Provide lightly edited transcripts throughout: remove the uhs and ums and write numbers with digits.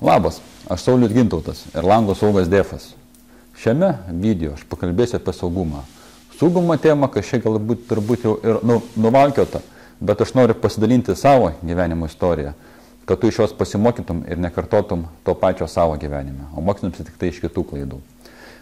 Labas, aš Saulius Gintautas ir Lango saugas Defas. Šiame video aš pakalbėsiu apie saugumą. Saugumo tema, kas čia galbūt turbūt jau ir nuvalkiota, bet aš noriu pasidalinti savo gyvenimo istoriją, kad tu iš jos pasimokytum ir nekartotum to pačio savo gyvenime, o mokytumsi tik tai iš kitų klaidų.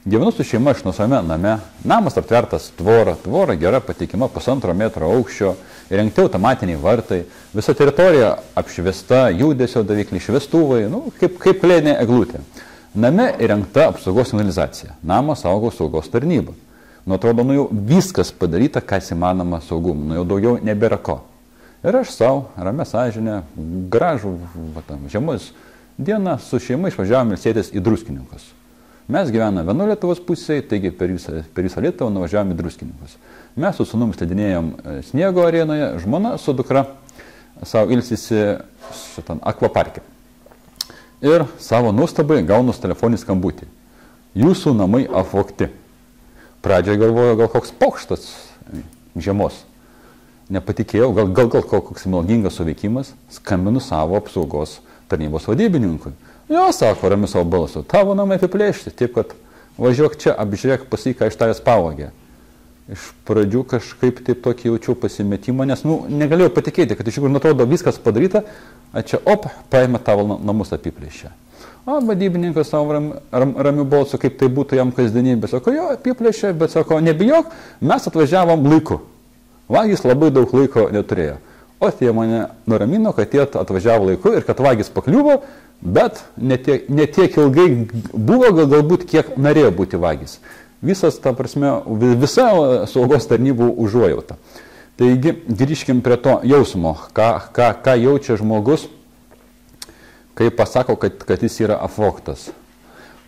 Gyvenu su šeima iš nuosame name, namas aptvertas tvora gera, patikima 1,5 metro aukščio, įrengti automatiniai vartai, visa teritorija apšviesta, judesio davikliai, šviestuvai, kaip kalėdinė eglutė. Name įrengta apsaugos signalizacija, namą saugo saugos tarnyba. Atrodo, jau viskas padaryta, kas įmanoma saugumui, jau daugiau nebėra ko. Ir aš savo, ramia sąžinė, gražų žiemos dieną su šeima išvažiavome ilsėtis į Druskininkus. Mes gyvename vienu Lietuvos pusėje, taigi per visą Lietuvą nuvažiavome į Druskininkus. Mes su sūnum slidinėjom sniego arenoje, žmona su dukra savo ilsisi šitam akvaparke. Ir savo nuostabai gaunus telefoninį skambutį. Jūsų namai apvogti. Pradžioje galvoju, gal koks pokštas žiemos. Nepatikėjau, gal koks melgingas suveikimas, skambinu savo apsaugos tarnybos vadybininkui. Jo, sako, ramiu savo balsu, tavo namai apiplėšti, taip kad važiuok čia, apžiūrėk pasai, ką iš tavęs pavogė. Iš pradžių kažkaip taip tokį jaučiau pasimetimą, nes negalėjau patikėti, kad iš tikrųjų atrodo viskas padaryta, o čia paėmė tavo namus apiplėšę. O vadybininkas savo ramiu balsu, kaip tai būtų jam kasdienybė, sako, jo, apiplėšė, bet sako, nebijok, mes atvažiavom laiku. Vagis labai daug laiko neturėjo. O tie mane nuramino, kad jie atvažiavo laiku ir kad vagis pakliuvo, bet ne tiek ilgai buvo, galbūt kiek norėjo būti vagis. Visa saugos tarnybų užuojauta. Taigi, grįžkim prie to jausmo, ką jaučia žmogus, kai pasako, kad jis yra apvogtas.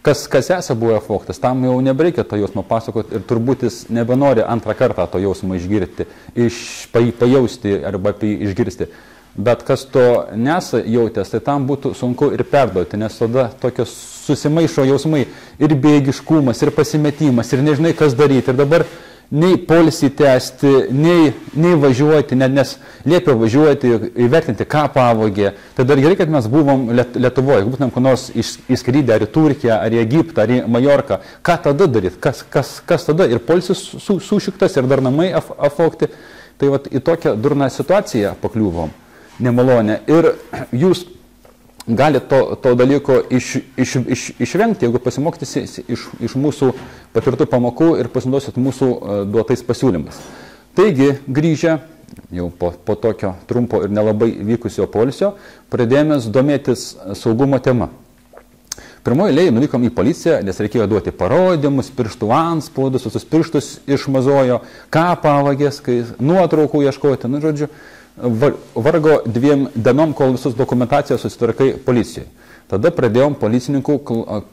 Kas esą buvo apvogtas, tam jau nebereikia to jausmo pasakoti ir turbūt jis nebenori antrą kartą to jausmo išgirti, pajausti arba išgirsti. Bet kas to nesajautęs, tai tam būtų sunku ir perduoti, nes tada tokios susimaišo jausmai ir bėgiškumas, ir pasimetimas, ir nežinai, kas daryti. Ir dabar nei poilsį tęsti, nei važiuoti, nes liepia važiuoti, įvertinti, ką pavogė. Tai dar gerai, kad mes buvom Lietuvoje, jeigu būtumėm kur nors įskridę ar į Turkiją, ar į Egiptą, ar į Majorką. Ką tada daryti? Kas tada? Ir poilsis sušiktas, ir dar namai apvogti. Tai vat, į tokią durną situaciją pakliuvom. Nemalonė. Ir jūs galite to dalyko išvengti, jeigu pasimokysi iš mūsų patirtų pamokų ir pasinaudosit mūsų duotais pasiūlymais. Taigi, grįžę jau po tokio trumpo ir nelabai vykusio poilsio, pradėjome domėtis saugumo tema. Pirmoje eilėje nuvykom į policiją, nes reikėjo duoti parodymus, pirštų antspaudus, visus pirštus išmazojo, ką pavagės, kai nuotraukų ieškoti, žodžiu. Vargo 2 dienom, kol visus dokumentacijos susitvarkai policijoje. Tada pradėjom policininkų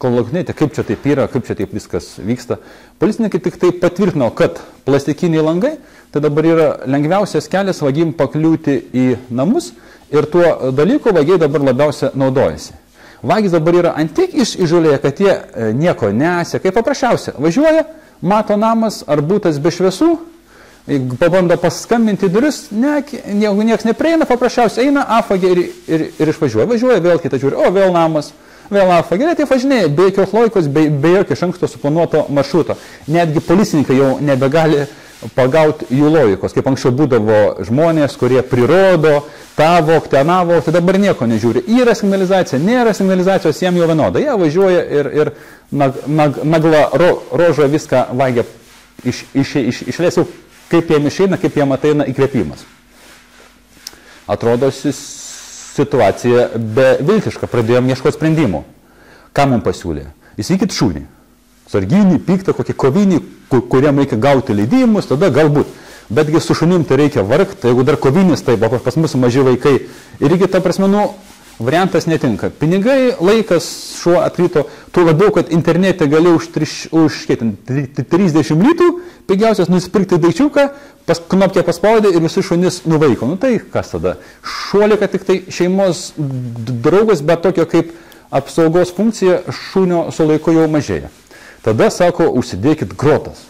klausinėti, kaip čia taip yra, kaip čia taip viskas vyksta. Policininkai tik tai patvirtino, kad plastikiniai langai, tai dabar yra lengviausias kelias vagim pakliūti į namus ir tuo dalyku vagiai dabar labiausia naudojasi. Vagis dabar yra antiek išžulėję, kad jie nieko nesė, kaip paprasčiausia. Važiuoja, mato namas ar būtas be šviesų, pabando paskambinti duris, nieks neprieina, paprasčiausiai eina, apvagė ir išvažiuoja. Važiuoja, vėl kitą žiūri, vėl namas, vėl apvagė, tai važinėja, be jokios logikos, be jokio iš anksto suplanuoto maršruto. Netgi policininkai jau nebegali pagauti jų logikos, kaip anksčiau būdavo žmonės, kurie prirodo, tą vogti, aną vogti, dabar nieko nežiūri. Yra signalizacija, nėra signalizacijos, jiem jau vienoda. Jie važiuoja ir nagla rožo viską vagia išlėsiu. Kaip jiem išeina, kaip jiem ateina įkvėpimas. Atrodo, situacija beviltiška, pradėjom ieškoti sprendimų. Ką mums pasiūlė? Įsigykit šunį, sarginį, piktą, kokį kovinį, kuriam reikia gauti leidimus, tada galbūt. Betgi su šunim tai reikia vargti, jeigu dar kovinis, tai pas mus maži vaikai. Irgi, ta prasme, variantas netinka. Pinigai, laikas, šuo atkrito, tuo labiau, kad internete gali už 30 litų pigiausias nusipirkti daikčiuką, knopkę paspaudė ir visi šunis nuvaiko. Tai kas tada? Šuolika tik tai šeimos draugas, bet tokio kaip apsaugos funkcija šunio su laiku jau mažėja. Tada sako, užsidėkit grotas.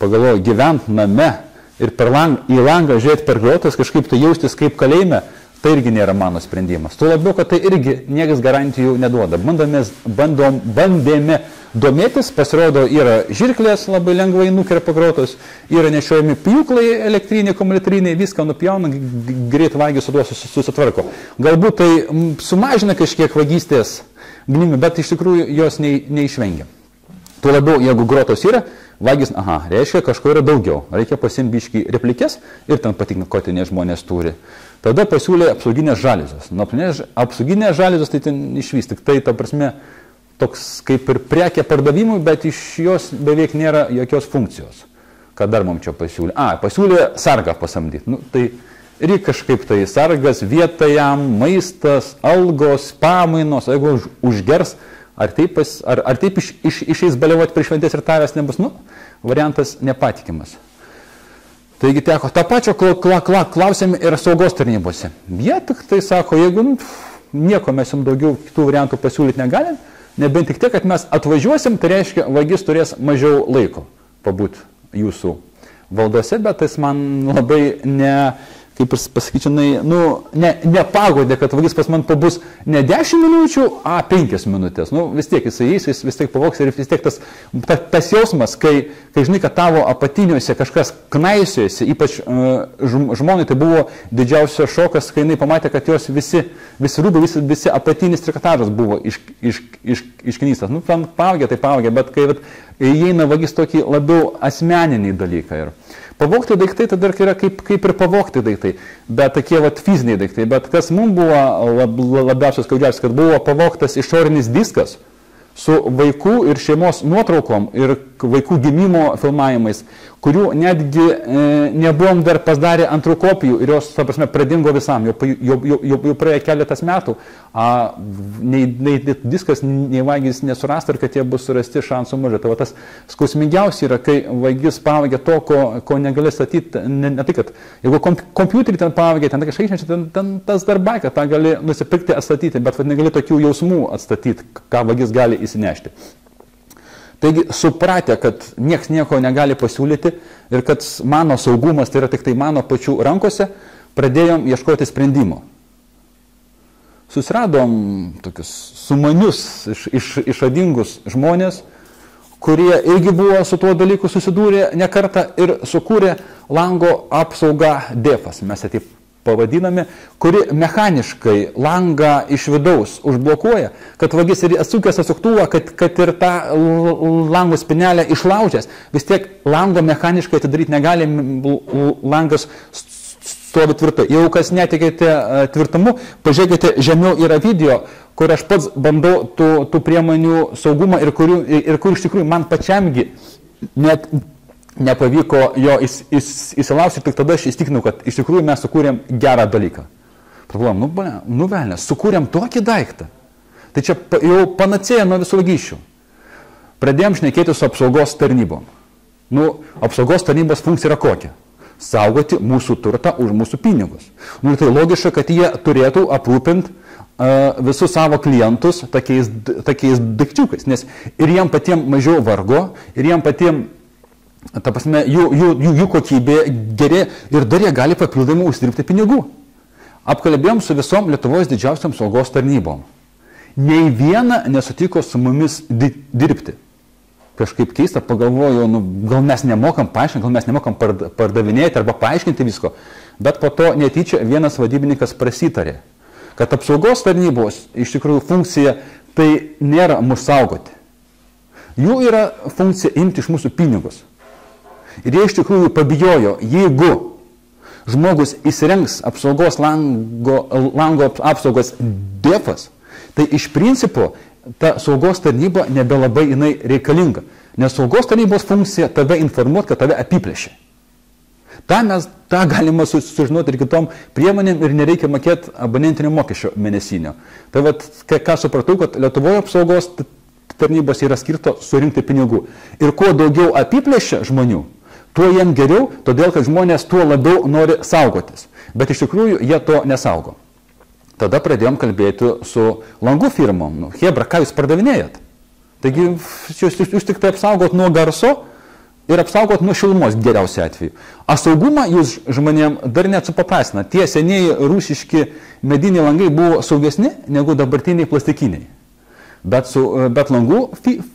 Pagalvoju, gyvent name ir į langą žiūrėti per grotas, kažkaip tai jaustis kaip kalėjime, Tai irgi nėra mano sprendimas. Tuo labiau, kad tai irgi niekas garantijų neduoda. Bandėme domėtis, pasirodo, yra žirklės labai lengvai nukerpa grotos, yra nešiojami pjūklai elektriniai, akumuliatoriniai, viską nupjauna, greit vagys su tuo susitvarko. Galbūt tai sumažina kažkiek vagystės galimybę, bet iš tikrųjų jos neišvengia. Tuo labiau, jeigu grotos yra, vagys, reiškia, kažko yra daugiau. Reikia pasimti biškį replikės ir ten patikrinti, ko ten žmonės turi. Tada pasiūlė apsauginės žaliuzės. Nu, apsauginės žaliuzės tai ten išvis, tik tai, ta prasme, toks kaip ir prekė pardavimui, bet iš jos beveik nėra jokios funkcijos. Ką dar mums čia pasiūlė? Pasiūlė sargą pasamdyti. Nu, tai ir kažkaip tai sargas, vieta jam, maistas, algos, pamainos, jeigu užgers, ar taip išeis baliavoti prieš šventės ir tavęs nebus, variantas nepatikimas. Taigi teko tą pačią klausėme ir saugos tarnybose. Jie tik tai sako, jeigu nieko mes jums daugiau kitų variantų pasiūlyti negalim, nebent tik tiek, kad mes atvažiuosim, tai reiškia, vagis turės mažiau laiko pabūti jūsų valdose, bet jis man labai kaip ir pasakyčiau, nepagodė, kad vagis pas man pabus ne 10 minučių, 5 minutės. Vis tiek jisai eis, vis tiek pavoks ir vis tiek tas jausmas, kai žinai, kad tavo apatiniuose kažkas knaisiojasi, ypač žmonai tai buvo didžiausias šokas, kai jinai pamatė, kad jos visi rūbai, visi apatinis trikotažas buvo išknystas. Ten paaugė, tai paaugė, bet kai įeina vagis tokį labiau asmeninį dalyką. Pavogti daiktai tada yra kaip ir pavogti daiktai, bet tokie fiziniai daiktai. Bet kas mums buvo labiausiai skaudžiausia, kad buvo pavogtas išorinis diskas su vaikų ir šeimos nuotraukom ir vaikų gimimo filmavimais, kurių netgi nebuvom dar pasidarę antrų kopijų ir jos, ta prasme, pradingo visam, jau praėjo keletas metų, nei diskas, nei vagis nesurasta ir kad jie bus surasti šansų mažai. Tai tas skausmingiausia yra, kai vagis pavogė to, ko negali statyti, ne tai, kad jeigu kompiuterį ten pavogė, ten kažkaip, ten tas darbai, kad tą gali nusipirkti atstatyti, bet negali tokių jausmų atstatyti, ką vagis gali įsinešti. Taigi, supratę, kad nieks nieko negali pasiūlyti ir kad mano saugumas tai yra tik tai mano pačių rankose, pradėjom ieškoti sprendimo. Susiradom tokius sumanius, išradingus žmonės, kurie irgi buvo su tuo dalyku susidūrę ne kartą ir sukūrė lango apsaugą DEFAS. Mes ją taip pavadiname, kuri mechaniškai langą iš vidaus užblokuoja, kad vagis ir atsukęs atsuktuvą, kad ir tą lango spinelę išlaužęs, vis tiek lango mechaniškai atidaryti negali, langas stovi tvirtai. Jeigu kas netikite tvirtumu, pažiūrėkite, žemiau yra video, kur aš pats bandau tų priemonių saugumą ir kur iš tikrųjų man pačiamgi net nepavyko jo įsilaužti, tik tada aš įstikinau, kad iš tikrųjų mes sukūrėm gerą dalyką. Pagalvojom, velnias, sukūrėm tokį daiktą. Tai čia jau panacėja nuo visų vagysčių. Pradėjom šnekėti su apsaugos tarnybom. Apsaugos tarnybos funkcija yra kokia? Saugoti mūsų turtą už mūsų pinigus. Tai logiška, kad jie turėtų aprūpinti visus savo klientus tokiais daikčiukais, nes ir jiem patiem mažiau vargo, ir jiem patiem ta prasme, jų kokybė geri ir dar jie gali papildomai uždirbti pinigų. Apkalbėjom su visom Lietuvos didžiausiam saugos tarnybom. Nei viena nesutiko su mumis dirbti. Kažkaip keista, pagalvoju, gal mes nemokam paaiškinti, gal mes nemokam pardavinėti arba paaiškinti visko. Bet po to netyčia vienas vadybininkas prasitarė, kad apsaugos tarnybos iš tikrųjų funkcija tai nėra mus saugoti. Jų yra funkcija imti iš mūsų pinigus. Ir jie iš tikrųjų pabijojo, jeigu žmogus įsirengs apsaugos lango apsaugos DEFAS, tai iš principo ta saugos tarnyba nebelabai jinai reikalinga. Nes saugos tarnybos funkcija tave informuoti, kad tave apiplėšė. Ta galima sužinoti ir kitom priemonėm ir nereikia mokėti abonentinio mokesčio mėnesinio. Tai ką supratau, kad Lietuvoje apsaugos tarnybos yra skirto surinkti pinigų. Ir kuo daugiau apiplėšia žmonių, tuo jiem geriau, todėl kad žmonės tuo labiau nori saugotis. Bet iš tikrųjų jie to nesaugo. Tada pradėjom kalbėti su langų firmom. Hebra, ką jūs pardavinėjat? Taigi jūs tik tai apsaugot nuo garso ir apsaugot nuo šilumos geriausiu atveju. O saugumą jūs žmonėm dar net supaprastina. Tie senieji rūšiški mediniai langai buvo saugesni negu dabartiniai plastikiniai. Bet langų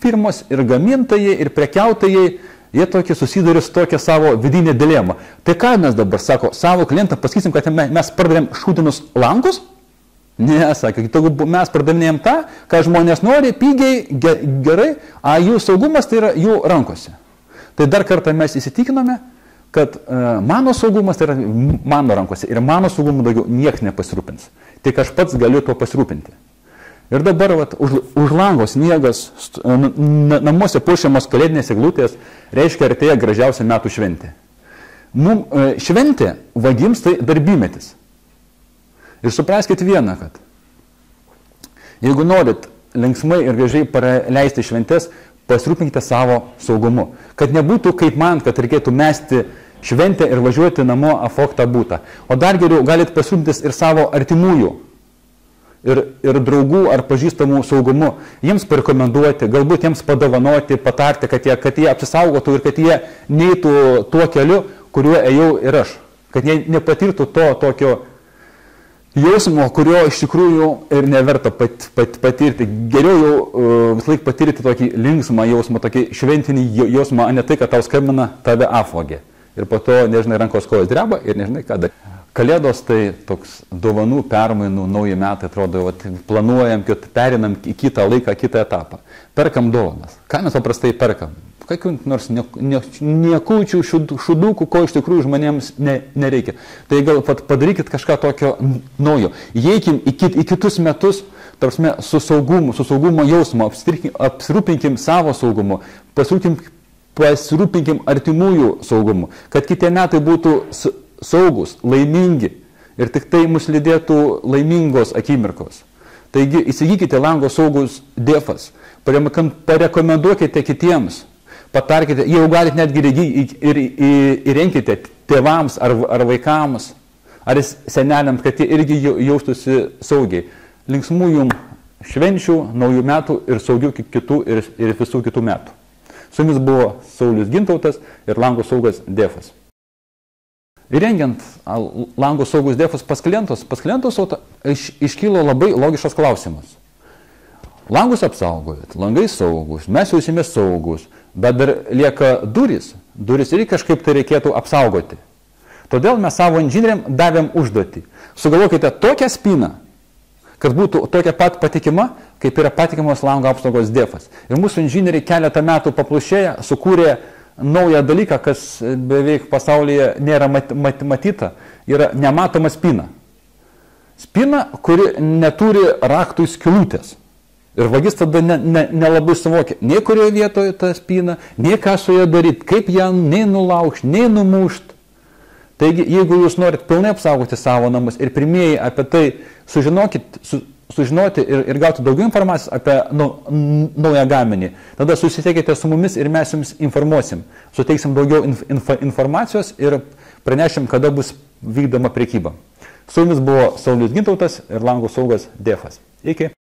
firmos ir gamintojai, ir prekiautojai, jie tokie susiduria su tokia savo vidinė dilemą. Tai ką mes dabar, sako, savo klientą pasakysim, kad mes pardavėm šūdinus langus? Ne, sakė, mes pardavinėjom tą, ką žmonės nori, pigiai, gerai, o jų saugumas tai yra jų rankose. Tai dar kartą mes įsitikinome, kad mano saugumas tai yra mano rankose ir mano saugumu daugiau niekas nepasirūpins. Tik aš pats galiu tuo pasirūpinti. Ir dabar už lango sniegas, namuose puošiamos kalėdinės eglutės, reiškia artėja gražiausia metų šventė. Šventė vagims tai darbymetis. Ir supraskite vieną, kad jeigu norit linksmai ir gražiai praleisti šventės, pasirūpinkite savo saugumu. Kad nebūtų kaip man, kad reikėtų mesti šventę ir važiuoti namo afogtą būtą. O dar geriau galite pasirūpintis ir savo artimųjų, ir draugų ar pažįstamų saugumu. Jiems parekomenduoti, galbūt jiems padovanoti, patarti, kad jie apsisaugotų ir kad jie neitų tuo keliu, kuriuo ėjau ir aš. Kad jie nepatirtų to tokio jausmo, kurio iš tikrųjų ir neverta patirti. Geriau jau vis laik patirti tokį linksmą jausmą, tokį šventinį jausmą, o ne tai, kad tau skambina, tave apvogė. Ir po to, nežinai, rankos kojos dreba ir nežinai, ką daryti. Kalėdos tai toks dovanų permainų, nauji metai, atrodo, planuojam, kad perinam į kitą laiką, kitą etapą. Perkam dovanas. Ką mes paprastai perkam? Kokių nors niekučių, šudukų, ko iš tikrųjų žmonėms nereikia. Tai gal padarykit kažką tokio naujo. Įeikim į kitus metus, tarpsme, su saugumo jausmu, apsirūpinkim savo saugumu, pasirūpinkim artimųjų saugumu, kad kitie metai būtų saugus, laimingi ir tik tai mus lydėtų laimingos akimirkos. Taigi įsigykite lango saugus dėfas, parekomenduokite kitiems, patarkite, jau galite netgi ir įrenkite tėvams ar vaikams, ar seneliams, kad jie irgi jaustųsi saugiai. Linksmų jums švenčių, naujų metų ir saugių kitų ir visų kitų metų. Su jumis buvo Saulius Gintautas ir lango saugas dėfas. Įrengiant lango saugus dėfus pas klientus iškylo labai logiškas klausimas. Langus apsaugojat, langai saugus, mes jausimės saugus, bet dar lieka duris irgi kažkaip tai reikėtų apsaugoti. Todėl mes savo inžinieriam davėm užduotį. Sugalvokite tokią spyną, kad būtų tokia pat patikima, kaip yra patikimos lango apsaugos dėfas. Ir mūsų inžinieriai keletą metų paplušėję sukūrė naują dalyką, kas beveik pasaulyje nėra matyta, yra nematoma spyna. Spyna, kuri neturi raktų skylutės. Ir vagis tada nelabai suvokia, nei kurioje vietoje ta spyna, nei ką su ją daryti, kaip ją nei nulaužti, nei numušti. Taigi, jeigu jūs norit pilnai apsaugoti savo namus ir pirmieji apie tai sužinoti ir gauti daugiau informacijos apie naują gaminį, tada susisiekite su mumis ir mes jums informuosim. Suteiksim daugiau informacijos ir pranešim, kada bus vykdoma prekyba. Su jumis buvo Saulius Gintautas ir lango saugas dėfas. Iki.